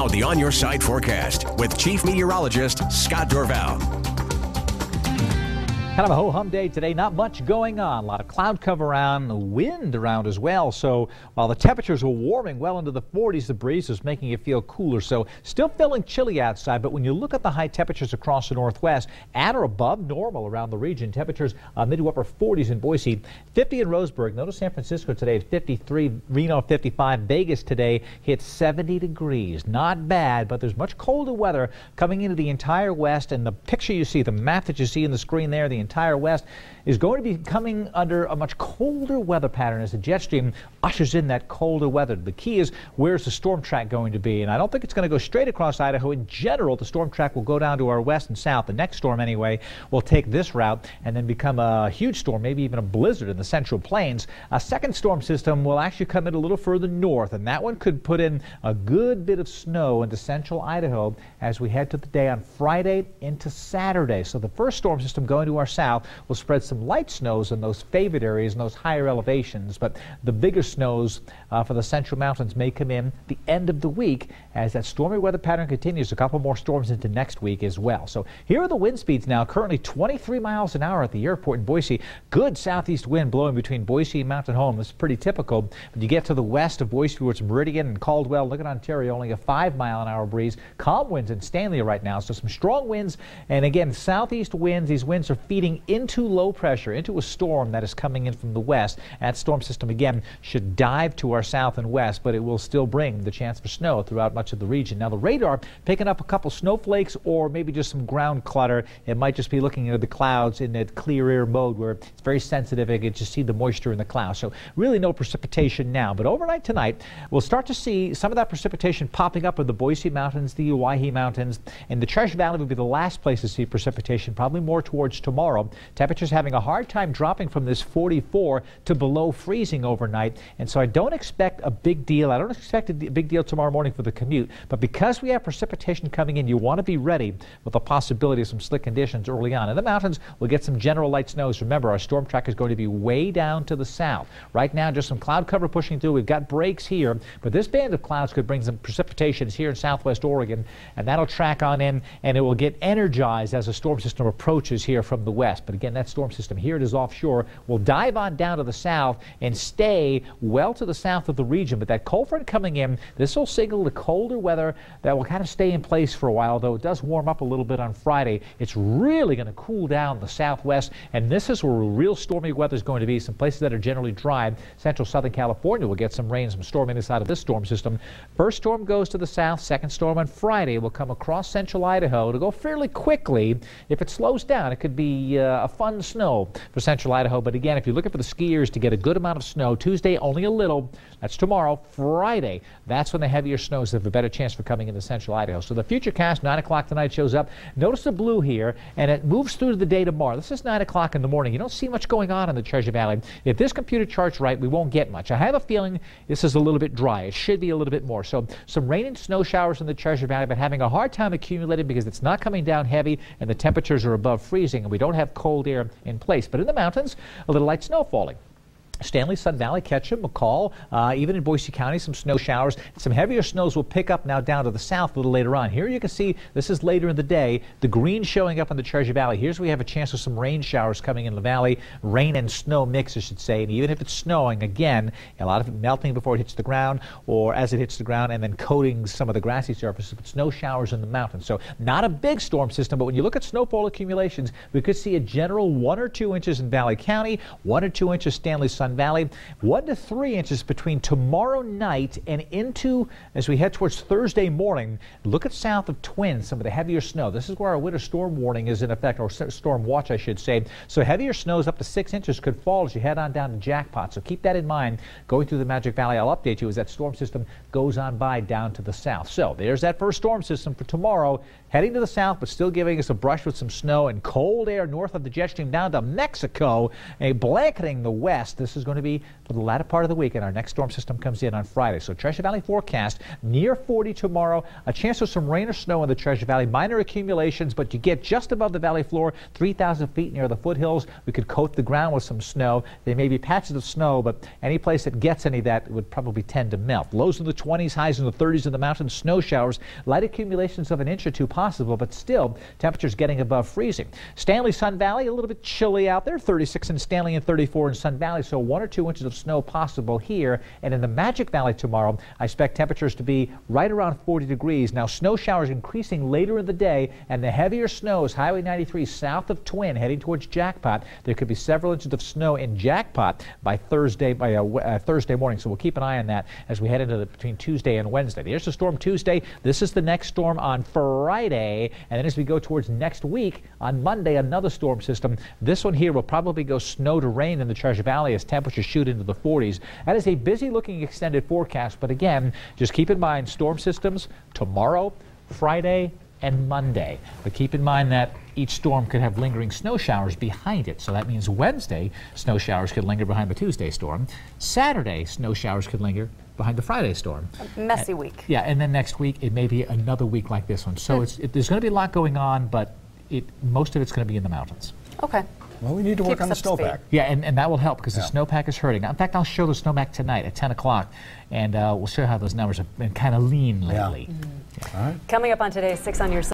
Now the On Your Side forecast with Chief Meteorologist Scott Dorval. Kind of a ho-hum day today. Not much going on. A lot of cloud cover around, wind around as well. So while the temperatures were warming well into the 40s, the breeze was making it feel cooler. So still feeling chilly outside. But when you look at the high temperatures across the northwest, at or above normal around the region, temperatures mid to upper 40s in Boise, 50 in Roseburg. Notice San Francisco today at 53, Reno 55, Vegas today hit 70 degrees. Not bad, but there's much colder weather coming into the entire west. And the picture you see, the map that you see on the screen there, the entire west is going to be coming under a much colder weather pattern as the jet stream ushers in that colder weather. The key is, where's the storm track going to be? And I don't think it's going to go straight across Idaho. In general, the storm track will go down to our west and south. The next storm, anyway, will take this route and then become a huge storm, maybe even a blizzard in the central plains. A second storm system will actually come in a little further north, and that one could put in a good bit of snow into central Idaho as we head to the day on Friday into Saturday. So the first storm system going to our south will spread some light snows in those favored areas and those higher elevations, but the bigger snows for the central mountains may come in the end of the week as that stormy weather pattern continues. A couple more storms into next week as well. So here are the wind speeds now. Currently 23 miles an hour at the airport in Boise. Good southeast wind blowing between Boise and Mountain Home. This is pretty typical. When you get to the west of Boise towards Meridian and Caldwell, look at Ontario, only a 5-mile-an-hour breeze. Calm winds in Stanley right now, so some strong winds. And again, southeast winds. These winds are feeding into low pressure, into a storm that is coming in from the west. That storm system again should dive to our south and west, but it will still bring the chance for snow throughout much of the region. Now the radar picking up a couple snowflakes or maybe just some ground clutter. It might just be looking at the clouds in that clear air mode where it's very sensitive. It can just see the moisture in the clouds. So really no precipitation now, but overnight tonight we'll start to see some of that precipitation popping up in the Boise Mountains, the Owyhee Mountains, and the Treasure Valley will be the last place to see precipitation, probably more towards tomorrow. Temperatures having a hard time dropping from this 44 to below freezing overnight, and so I don't expect a big deal. I don't expect a big deal tomorrow morning for the commute, but because we have precipitation coming in, you want to be ready with the possibility of some slick conditions early on. In the mountains, we'll get some general light snows. Remember, our storm track is going to be way down to the south. Right now, just some cloud cover pushing through. We've got breaks here, but this band of clouds could bring some precipitations here in southwest Oregon, and that'll track on in, and it will get energized as a storm system approaches here from the west. But again, that storm system, here it is offshore, will dive on down to the south and stay well to the south of the region. But that cold front coming in, this will signal the colder weather that will kind of stay in place for a while, though it does warm up a little bit on Friday. It's really going to cool down the southwest, and this is where real stormy weather is going to be. Some places that are generally dry. Central Southern California will get some rain, some storm inside of this storm system. First storm goes to the south. Second storm on Friday will come across central Idaho. It'll go fairly quickly. If it slows down, it could be a fun snow for central Idaho. But again, if you're looking for the skiers to get a good amount of snow, Tuesday only a little. That's tomorrow. Friday, that's when the heavier snows have a better chance for coming into central Idaho. So the futurecast, 9 o'clock tonight, shows up. Notice the blue here, and it moves through the day tomorrow. This is 9 o'clock in the morning. You don't see much going on in the Treasure Valley. If this computer chart's right, we won't get much. I have a feeling this is a little bit dry. It should be a little bit more. So some rain and snow showers in the Treasure Valley, but having a hard time accumulating because it's not coming down heavy and the temperatures are above freezing and we don't have cold air in place. But in the mountains, a little light snow falling. Stanley, Sun Valley, Ketchum, McCall, even in Boise County, some snow showers. Some heavier snows will pick up now down to the south a little later on. Here you can see this is later in the day. The green showing up in the Treasure Valley. Here's where we have a chance of some rain showers coming in the valley. Rain and snow mix, I should say. And even if it's snowing, again, a lot of it melting before it hits the ground or as it hits the ground and then coating some of the grassy surfaces. But snow showers in the mountains. So not a big storm system, but when you look at snowfall accumulations, we could see a general 1 or 2 inches in Valley County, 1 or 2 inches Stanley, Sun Valley, 1 to 3 inches between tomorrow night and into as we head towards Thursday morning. Look at south of Twin, some of the heavier snow. This is where our winter storm warning is in effect, or storm watch, I should say. So heavier snows up to 6 inches could fall as you head on down to Jackpot. So keep that in mind going through the Magic Valley. I'll update you as that storm system goes on by down to the south. So there's that first storm system for tomorrow, heading to the south, but still giving us a brush with some snow and cold air north of the jet stream down to Mexico, blanketing the west. This is going to be the for the latter part of the week, and our next storm system comes in on Friday. So Treasure Valley forecast, near 40 tomorrow. A chance of some rain or snow in the Treasure Valley. Minor accumulations, but you get just above the valley floor, 3,000 feet near the foothills. We could coat the ground with some snow. There may be patches of snow, but any place that gets any of that would probably tend to melt. Lows in the 20s, highs in the 30s in the mountains. Snow showers, light accumulations of an inch or two possible, but still temperatures getting above freezing. Stanley, Sun Valley, a little bit chilly out there. 36 in Stanley and 34 in Sun Valley, so 1 or 2 inches of snow possible here. And in the Magic Valley tomorrow, I expect temperatures to be right around 40 degrees. Now, snow showers increasing later in the day, and the heavier snows, Highway 93 south of Twin, heading towards Jackpot. There could be several inches of snow in Jackpot by Thursday morning, so we'll keep an eye on that as we head into between Tuesday and Wednesday. There's the storm Tuesday. This is the next storm on Friday, and then as we go towards next week, on Monday, another storm system. This one here will probably go snow to rain in the Treasure Valley as temperatures shoot into the 40s. That is a busy-looking extended forecast, but again, just keep in mind storm systems tomorrow, Friday, and Monday. But keep in mind that each storm could have lingering snow showers behind it. So that means Wednesday, snow showers could linger behind the Tuesday storm. Saturday, snow showers could linger behind the Friday storm. A messy week. Yeah, and then next week, it may be another week like this one. So there's going to be a lot going on, but most of it's going to be in the mountains. Okay. Well, we need to work on the snowpack. Yeah, and that will help because the snowpack is hurting. Now, in fact, I'll show the snowpack tonight at 10 o'clock, and we'll show how those numbers have been kind of lean lately. All right. Coming up on today's 6 on Your Side.